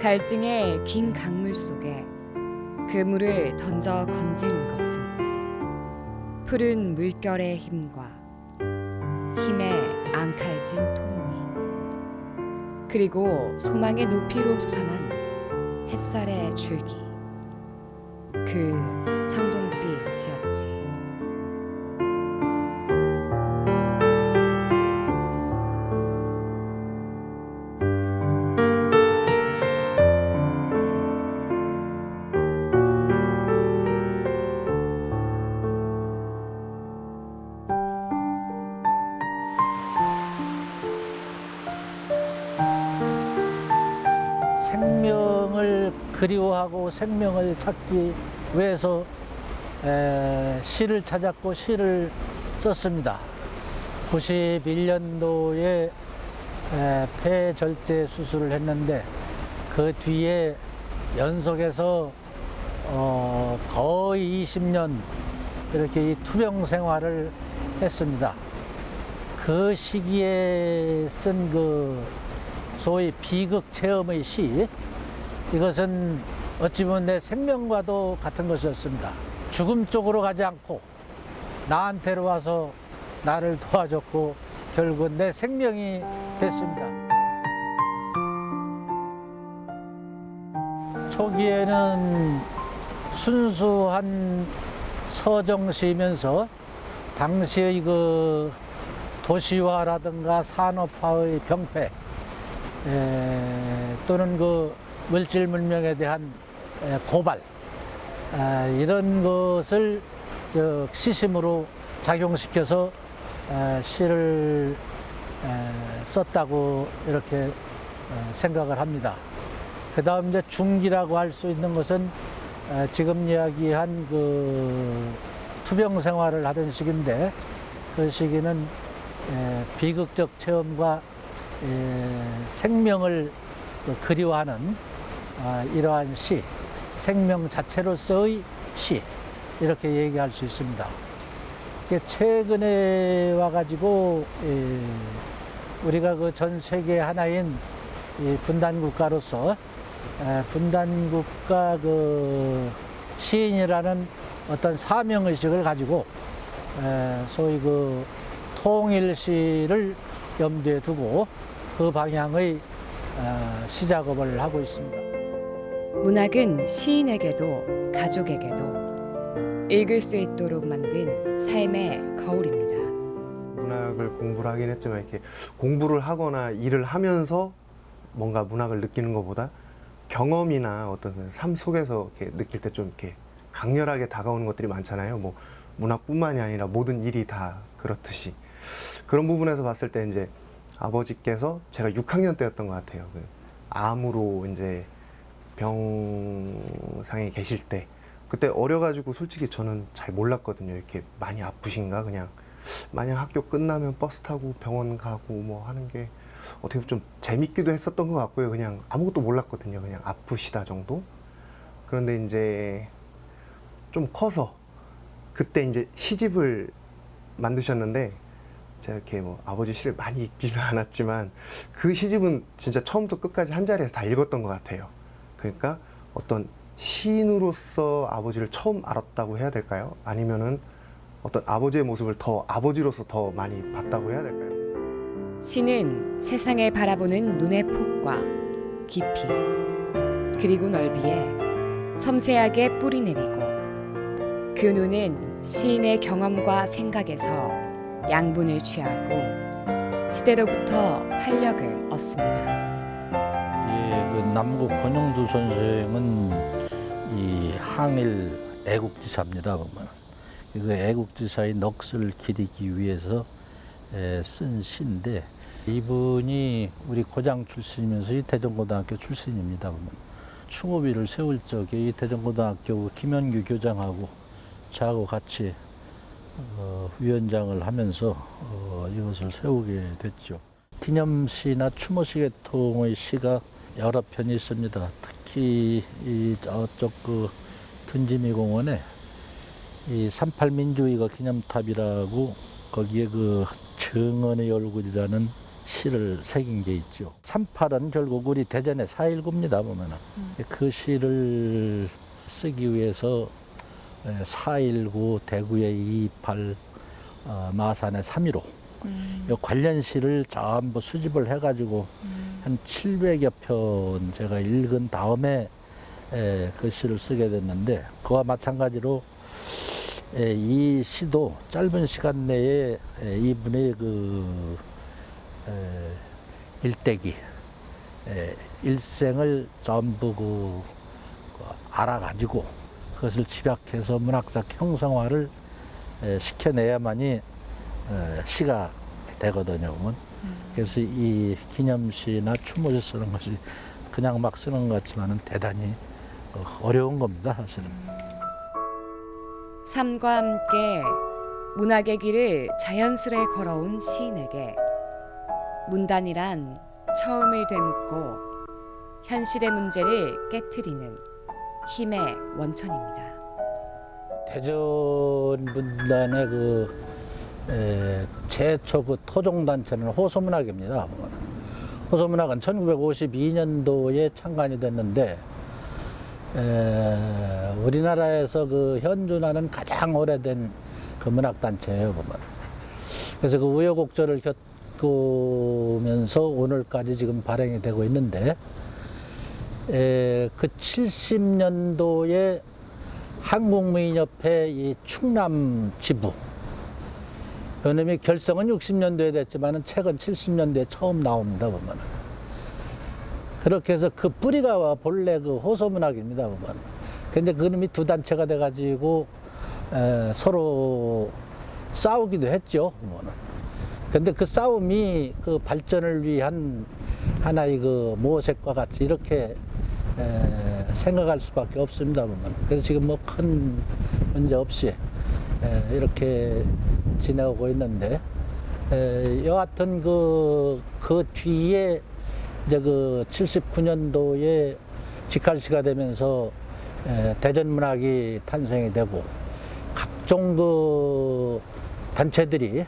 갈등의 긴 강물 속에 그물을 던져 건지는 것은 푸른 물결의 힘과 힘에 앙칼진 톱니, 그리고 소망의 높이로 솟아난 햇살의 줄기, 그 청동빛이었지. 생명을 그리워하고 생명을 찾기 위해서 시를 찾았고 시를 썼습니다. 91년도에 폐절제 수술을 했는데 그 뒤에 연속해서 거의 20년 이렇게 이 투병 생활을 했습니다. 그 시기에 쓴 그 소위 비극 체험의 시, 이것은 어찌 보면 내 생명과도 같은 것이었습니다. 죽음 쪽으로 가지 않고 나한테로 와서 나를 도와줬고 결국은 내 생명이 됐습니다. 초기에는 순수한 서정시이면서 당시의 그 도시화라든가 산업화의 병폐, 또는 그 물질 문명에 대한 고발, 이런 것을 시심으로 작용시켜서 시를 썼다고 이렇게 생각을 합니다. 그 다음 이제 중기라고 할 수 있는 것은 지금 이야기한 그 투병 생활을 하던 시기인데, 그 시기는 비극적 체험과 생명을 그리워하는 이러한 시, 생명 자체로서의 시, 이렇게 얘기할 수 있습니다. 최근에 와가지고 우리가 그 전 세계 하나인 분단 국가로서 분단 국가 그 시인이라는 어떤 사명 의식을 가지고 소위 그 통일시를 염두에 두고 그 방향의 시 작업을 하고 있습니다. 문학은 시인에게도 가족에게도 읽을 수 있도록 만든 삶의 거울입니다. 문학을 공부를 하긴 했지만 이렇게 공부를 하거나 일을 하면서 뭔가 문학을 느끼는 것보다 경험이나 어떤 삶 속에서 이렇게 느낄 때 좀 이렇게 강렬하게 다가오는 것들이 많잖아요. 뭐 문학뿐만이 아니라 모든 일이 다 그렇듯이. 그런 부분에서 봤을 때 이제 아버지께서 제가 6학년 때였던 것 같아요. 그 암으로 이제 병상에 계실 때, 그때 어려가지고 솔직히 저는 잘 몰랐거든요. 이렇게 많이 아프신가? 그냥 마냥 학교 끝나면 버스 타고 병원 가고 뭐 하는 게 어떻게 보면 좀 재밌기도 했었던 것 같고요. 그냥 아무것도 몰랐거든요. 그냥 아프시다 정도? 그런데 이제 좀 커서 그때 이제 시집을 만드셨는데, 제가 이렇게 뭐 아버지 시를 많이 읽지는 않았지만 그 시집은 진짜 처음부터 끝까지 한 자리에서 다 읽었던 것 같아요. 그러니까 어떤 시인으로서 아버지를 처음 알았다고 해야 될까요? 아니면은 어떤 아버지의 모습을 더 아버지로서 더 많이 봤다고 해야 될까요? 시는 세상을 바라보는 눈의 폭과 깊이, 그리고 넓이에 섬세하게 뿌리내리고, 그 눈은 시인의 경험과 생각에서 양분을 취하고 시대로부터 활력을 얻습니다. 그 남국 권영두 선생은 이 항일 애국지사입니다. 보면 그 애국지사의 넋을 기리기 위해서 쓴 시인데, 이분이 우리 고장 출신이면서 이 대전고등학교 출신입니다. 보면 충호비를 세울 적에 이 대전고등학교 김현규 교장하고 저하고 같이 위원장을 하면서 이것을 세우게 됐죠. 기념시나 추모시 계통의 시가 여러 편이 있습니다. 특히 이 저쪽 그 든지미 공원에 이 38 민주의가 기념탑이라고, 거기에 그 정언의 얼굴이라는 시를 새긴 게 있죠. 38은 결국 우리 대전의 4.19입니다, 보면은. 그 시를 쓰기 위해서 4.19, 대구의 2.28, 마산의 3.15 이 관련 시를 전부 수집을 해가지고 한 700여 편 제가 읽은 다음에 그 시를 쓰게 됐는데, 그와 마찬가지로 이 시도 짧은 시간 내에 이분의 그 일대기, 일생을 전부 그 알아가지고 그것을 집약해서 문학적 형성화를 시켜내야만이 시가 되거든요. 그래서 이 기념시나 추모시 쓰는 것이 그냥 막 쓰는 것 같지만은 대단히 어려운 겁니다, 사실은. 삶과 함께 문학의 길을 자연스레 걸어온 시인에게 문단이란 처음을 되묻고 현실의 문제를 깨트리는 힘의 원천입니다. 대전 문단의 최초 토종단체는 호소문학입니다. 호소문학은 1952년도에 창간이 됐는데, 우리나라에서 현존하는 가장 오래된 문학단체예요, 보면. 그래서 우여곡절을 겪으면서 오늘까지 지금 발행이 되고 있는데, 그 70년도에 한국무인협회 이 충남 지부, 요놈이 결성은 60년도에 됐지만 책은 70년도에 처음 나옵니다, 보면. 그렇게 해서 그 뿌리가 본래 호소문학입니다, 보면. 근데 그놈이 두 단체가 돼가지고 서로 싸우기도 했죠, 보면. 근데 그 싸움이 그 발전을 위한 하나의 모색과 같이 이렇게 생각할 수밖에 없습니다, 보면. 그래서 지금 큰 문제 없이 이렇게 지내오고 있는데, 여하튼 그 뒤에 이제 79년도에 직할시가 되면서 대전문학이 탄생이 되고 각종 단체들이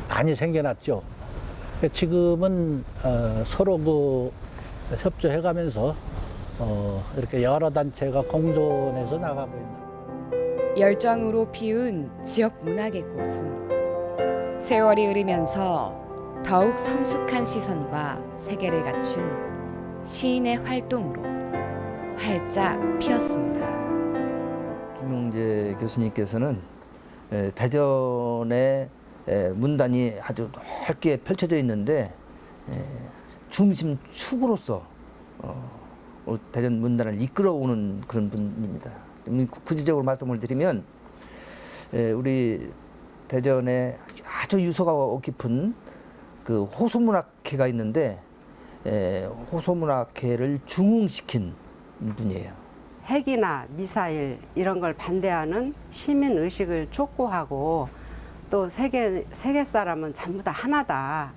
많이 생겨났죠. 지금은 서로 협조해가면서 이렇게 여러 단체가 공존해서 나가고 있는. 열정으로 피운 지역 문학의 꽃은 세월이 흐르면서 더욱 성숙한 시선과 세계를 갖춘 시인의 활동으로 활짝 피었습니다. 김용재 교수님께서는 대전의 문단이 아주 넓게 펼쳐져 있는데 중심 축으로서 대전 문단을 이끌어오는 그런 분입니다. 구체적으로 말씀을 드리면 우리 대전에 아주 유서가 깊은 호소문학회가 있는데 호소문학회를 중흥시킨 분이에요. 핵이나 미사일 이런 걸 반대하는 시민 의식을 촉구하고, 또 세계 사람은 전부 다 하나다,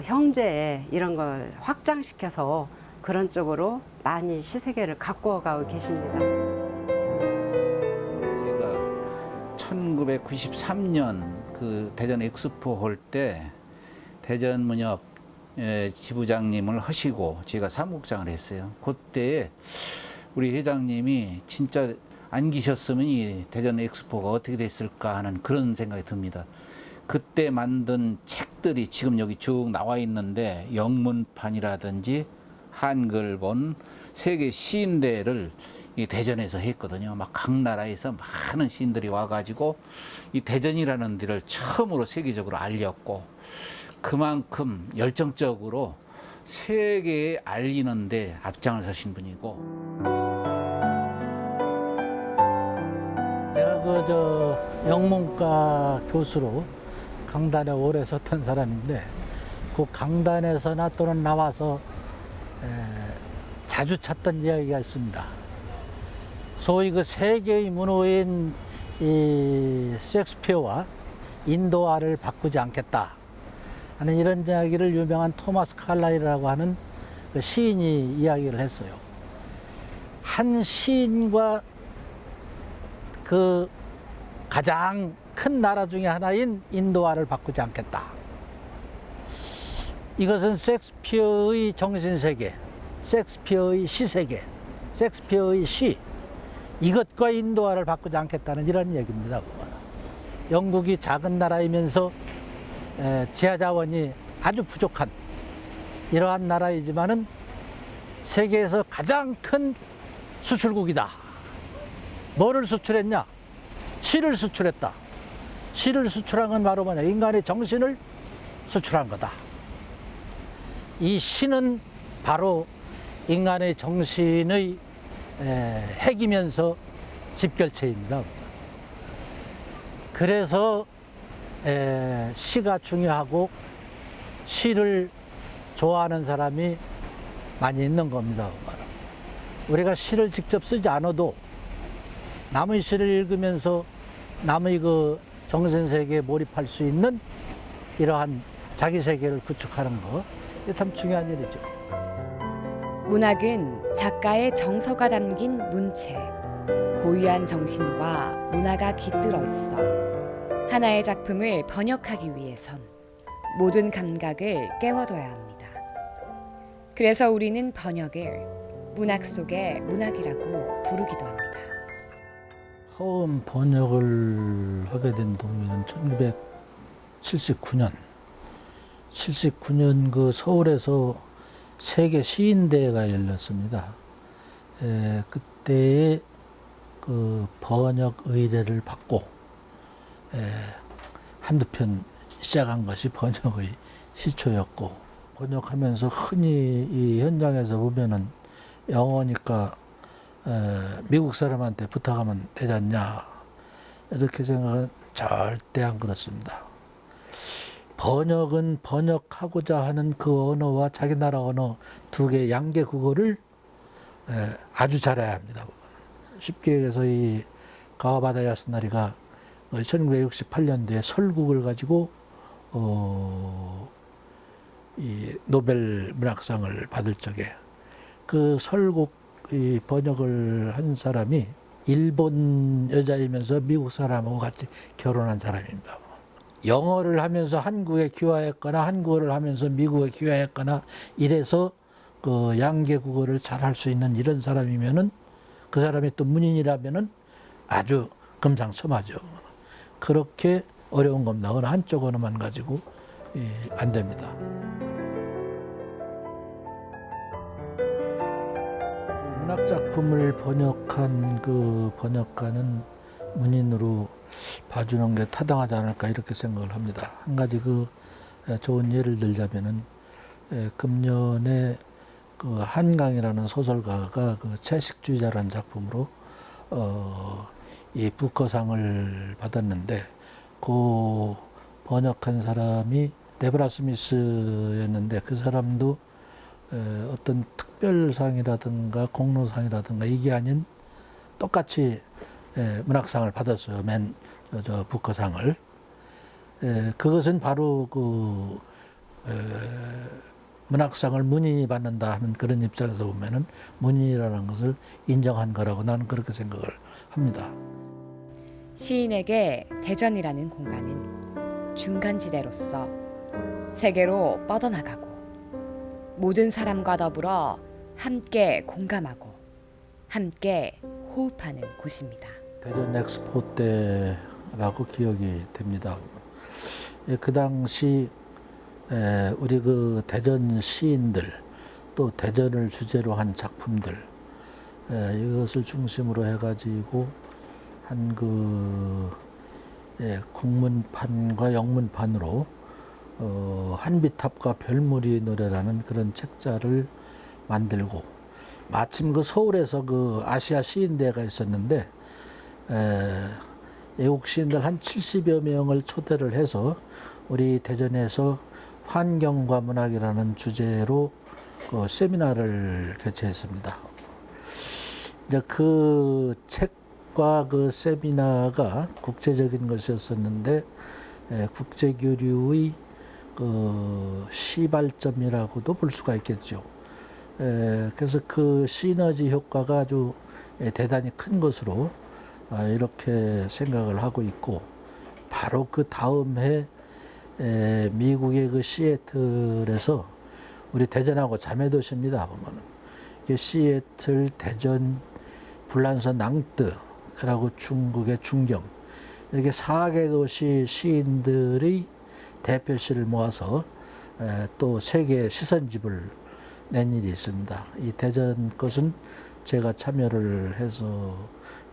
형제 이런 걸 확장시켜서 그런 쪽으로 많이 시세계를 가꾸어 가고 계십니다. 제가 1993년 대전 엑스포 할 때 대전문협 지부장님을 하시고 제가 사무국장을 했어요. 그때 우리 회장님이 진짜 안 계셨으면 이 대전 엑스포가 어떻게 됐을까 하는 그런 생각이 듭니다. 그때 만든 책들이 지금 여기 쭉 나와 있는데, 영문판이라든지 한글본 세계 시인대를 이 대전에서 했거든요. 막 각 나라에서 많은 시인들이 와가지고 이 대전이라는 데를 처음으로 세계적으로 알렸고, 그만큼 열정적으로 세계에 알리는데 앞장을 서신 분이고. 내가 영문과 교수로 강단에 오래 섰던 사람인데, 그 강단에서나 또는 나와서 자주 찾던 이야기가 있습니다. 소위 세계의 문호인 이 셰익스피어와 인도화를 바꾸지 않겠다 하는 이런 이야기를 유명한 토마스 칼라일이라고 하는 시인이 이야기를 했어요. 한 시인과 가장 큰 나라 중에 하나인 인도화를 바꾸지 않겠다. 이것은 셰익스피어의 정신세계, 셰익스피어의 시세계, 셰익스피어의 시, 이것과 인도화를 바꾸지 않겠다는 이런 얘기입니다. 영국이 작은 나라이면서 지하 자원이 아주 부족한 이러한 나라이지만은 세계에서 가장 큰 수출국이다. 뭐를 수출했냐? 시를 수출했다. 시를 수출한 건 바로 뭐냐? 인간의 정신을 수출한 거다. 이 시는 바로 인간의 정신의 핵이면서 집결체입니다. 그래서 시가 중요하고 시를 좋아하는 사람이 많이 있는 겁니다. 우리가 시를 직접 쓰지 않아도 남의 시를 읽으면서 남의 그 정신세계에 몰입할 수 있는 이러한 자기 세계를 구축하는 거, 이게 참 중요한 일이죠. 문학은 작가의 정서가 담긴 문체, 고유한 정신과 문화가 깃들어 있어 하나의 작품을 번역하기 위해선 모든 감각을 깨워둬야 합니다. 그래서 우리는 번역을 문학 속의 문학이라고 부르기도 합니다. 처음 번역을 하게 된 동네는 1979년. 79년 그 서울에서 세계 시인대회가 열렸습니다. 그때에 그 번역 의뢰를 받고 한두 편 시작한 것이 번역의 시초였고, 번역하면서 흔히 이 현장에서 보면은 영어니까 미국 사람한테 부탁하면 되지 않냐 이렇게 생각은 절대 안 그렇습니다. 번역은 번역하고자 하는 그 언어와 자기 나라 언어 두 개 양계 국어를 아주 잘해야 합니다. 쉽게 얘기해서 이 가와바다 야스나리가 1968년도에 설국을 가지고 이 노벨 문학상을 받을 적에 그 설국 이 번역을 한 사람이 일본 여자이면서 미국 사람하고 같이 결혼한 사람입니다. 영어를 하면서 한국에 귀화했거나 한국어를 하면서 미국에 귀화했거나 이래서 그 양계 국어를 잘 할 수 있는 이런 사람이면은, 그 사람이 또 문인이라면은 아주 금상첨화죠. 그렇게 어려운 겁니다. 어느 한쪽 언어만 가지고 안 됩니다. 문학 작품을 번역한 그 번역가는 문인으로 봐주는 게 타당하지 않을까 이렇게 생각을 합니다. 한 가지 그 좋은 예를 들자면은 금년에 그 한강이라는 소설가가 그 채식주의자라는 작품으로 이 부커상을 받았는데, 그 번역한 사람이 데브라 스미스였는데 그 사람도 어떤 특별상이라든가 공로상이라든가 이게 아닌 똑같이 문학상을 받았어요. 저 부커상을. 그것은 바로 그 문학상을 문인이 받는다 하는 그런 입장에서 보면은 문인이라는 것을 인정한 거라고 나는 그렇게 생각을 합니다. 시인에게 대전이라는 공간은 중간지대로서 세계로 뻗어나가고 모든 사람과 더불어 함께 공감하고 함께 호흡하는 곳입니다. 대전 엑스포 때라고 기억이 됩니다. 그 당시 우리 그 대전 시인들, 또 대전을 주제로 한 작품들, 이것을 중심으로 해가지고 한 그 국문판과 영문판으로 한비탑과 별무리의 노래라는 그런 책자를 만들고, 마침 그 서울에서 그 아시아 시인대회가 있었는데 외국 시인들 한 70여 명을 초대를 해서 우리 대전에서 환경과 문학이라는 주제로 그 세미나를 개최했습니다. 이제 그 책과 그 세미나가 국제적인 것이었었는데 국제교류의 그 시발점이라고도 볼 수가 있겠죠. 그래서 그 시너지 효과가 아주 대단히 큰 것으로 이렇게 생각을 하고 있고, 바로 그 다음 해 미국의 그 시애틀에서 우리 대전하고 자매도시입니다. 보면은 시애틀, 대전, 불란서, 낭뜨, 그리고 중국의 중경 이렇게 4개 도시 시인들의 대표시를 모아서 또 3개의 시선집을 낸 일이 있습니다. 이 대전 것은 제가 참여를 해서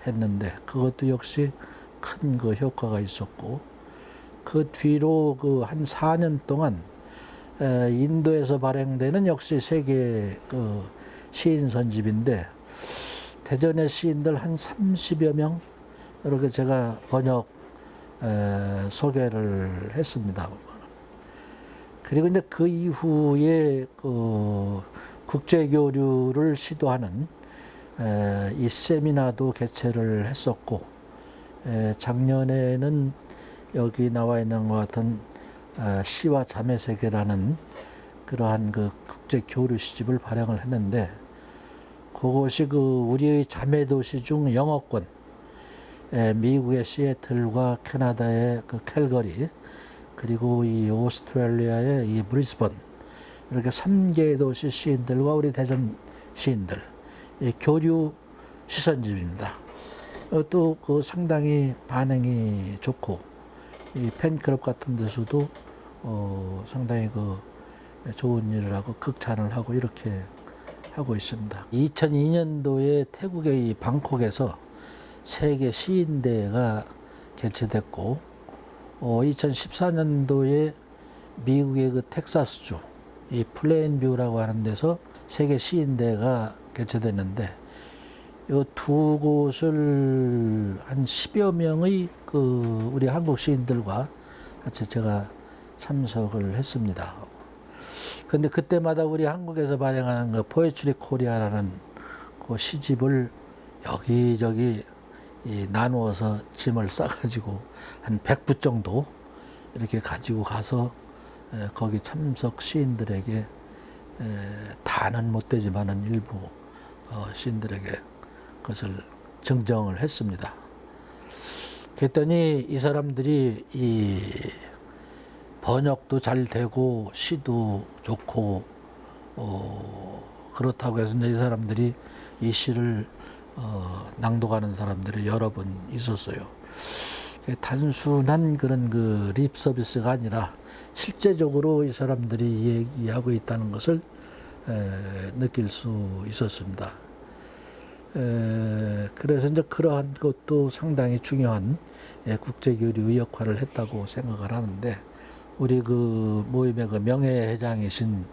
했는데 그것도 역시 큰 그 효과가 있었고 그 뒤로 그 한 4년 동안 인도에서 발행되는 역시 세계 그 시인 선집인데 대전의 시인들 한 30여 명 이렇게 제가 번역 소개를 했습니다. 그리고 이제 그 이후에 그 국제 교류를 시도하는 이 세미나도 개최를 했었고 작년에는 여기 나와 있는 것 같은 시와 자매 세계라는 그러한 그 국제 교류 시집을 발행을 했는데 그것이 그 우리의 자매 도시 중 영어권 미국의 시애틀과 캐나다의 그 캘거리 그리고 이 오스트레일리아의 이 브리스번 이렇게 3개의 도시 시인들과 우리 대전 시인들 이 교류 시선집입니다. 또 그 상당히 반응이 좋고 이 팬클럽 같은 데서도 상당히 그 좋은 일을 하고 극찬을 하고 이렇게 하고 있습니다. 2002년도에 태국의 이 방콕에서 세계 시인대회가 개최됐고 2014년도에 미국의 그 텍사스주 이 플레인뷰라고 하는 데서 세계 시인대회가 개최됐는데 이 두 곳을 한 10여 명의 그 우리 한국 시인들과 같이 제가 참석을 했습니다. 근데 그때마다 우리 한국에서 발행하는 그 포에츄리 코리아라는 그 시집을 여기저기 나누어서 짐을 싸가지고 한 100부 정도 이렇게 가지고 가서 거기 참석 시인들에게 다는 못 되지만은 일부 시인들에게 그것을 증정을 했습니다. 그랬더니 이 사람들이 이 번역도 잘 되고 시도 좋고 그렇다고 해서 이 사람들이 이 시를 낭독하는 사람들이 여러 번 있었어요. 단순한 그런 그 립 서비스가 아니라 실제적으로 이 사람들이 얘기하고 있다는 것을 느낄 수 있었습니다. 그래서 이제 그러한 것도 상당히 중요한 국제교류의 역할을 했다고 생각을 하는데 우리 그 모임의 그 명예회장이신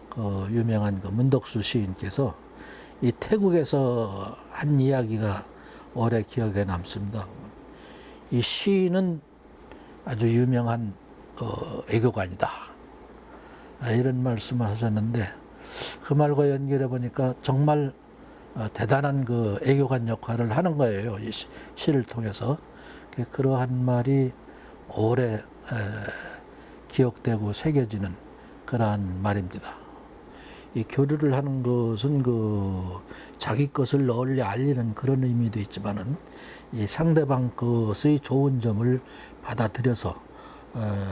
그 유명한 그 문덕수 시인께서 이 태국에서 한 이야기가 오래 기억에 남습니다. 이 시인은 아주 유명한 애교가이다. 이런 말씀을 하셨는데 그 말과 연결해 보니까 정말 대단한 그 애교관 역할을 하는 거예요. 이 시를 통해서. 그러한 말이 오래 기억되고 새겨지는 그러한 말입니다. 이 교류를 하는 것은 그 자기 것을 널리 알리는 그런 의미도 있지만은 이 상대방 것의 좋은 점을 받아들여서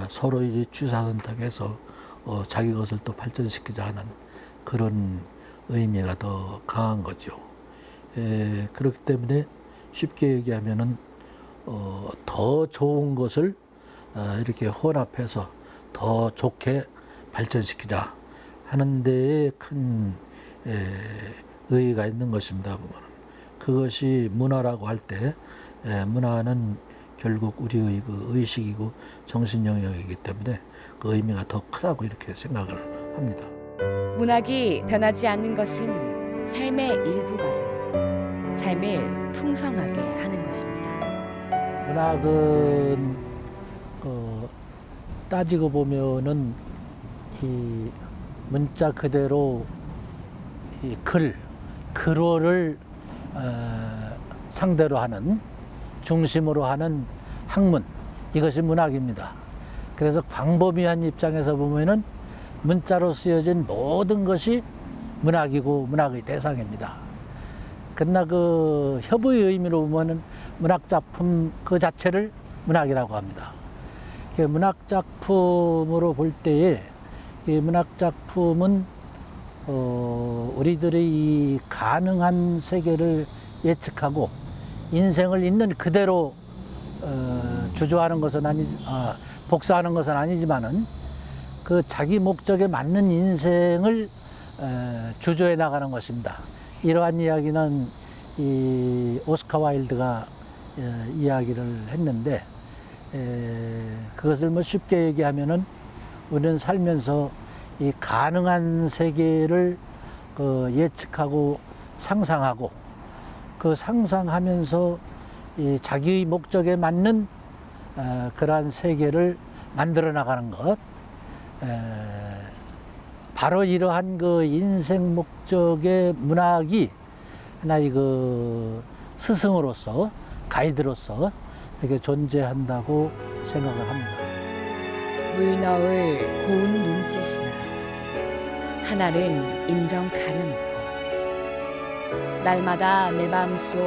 서로의 취사선택해서 자기 것을 또 발전시키자 하는 그런 의미가 더 강한 거죠. 그렇기 때문에 쉽게 얘기하면은 더 좋은 것을 이렇게 혼합해서 더 좋게 발전시키자 하는 데에 큰 의의가 있는 것입니다. 그것이 문화라고 할 때 문화는 결국 우리의 그 의식이고 정신 영역이기 때문에 그 의미가 더 크다고 이렇게 생각을 합니다. 문학이 변하지 않는 것은 삶의 일부가 되어 삶을 풍성하게 하는 것입니다. 문학은 따지고 보면은 이 문자 그대로 이 글어를 상대로 하는 중심으로 하는 학문 이것이 문학입니다. 그래서 광범위한 입장에서 보면은 문자로 쓰여진 모든 것이 문학이고 문학의 대상입니다. 그러나 그 협의의 의미로 보면은 문학 작품 그 자체를 문학이라고 합니다. 그 문학 작품으로 볼 때에 이 문학 작품은 우리들의 이 가능한 세계를 예측하고 인생을 있는 그대로 주조하는 것은 복사하는 것은 아니지만은 그 자기 목적에 맞는 인생을 주조해 나가는 것입니다. 이러한 이야기는 이 오스카 와일드가 이야기를 했는데 그것을 뭐 쉽게 얘기하면은 우리는 살면서 이 가능한 세계를 예측하고 상상하고 그 상상하면서 이 자기의 목적에 맞는 그러한 세계를 만들어 나가는 것, 바로 이러한 그 인생 목적의 문학이 하나의 그 스승으로서 가이드로서 이렇게 존재한다고 생각을 합니다. 물 넣을 고운 눈짓이나 하나는 인정 가려놓고 날마다 내 마음속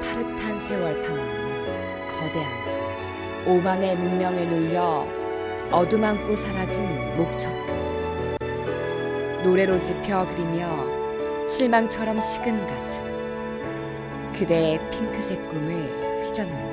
파릇한 세월 파먹는 거대한 소, 오만의 문명에 눌려 어둠 안고 사라진 목척도, 노래로 짚혀 그리며 실망처럼 식은 가슴, 그대의 핑크색 꿈을 휘젓는다.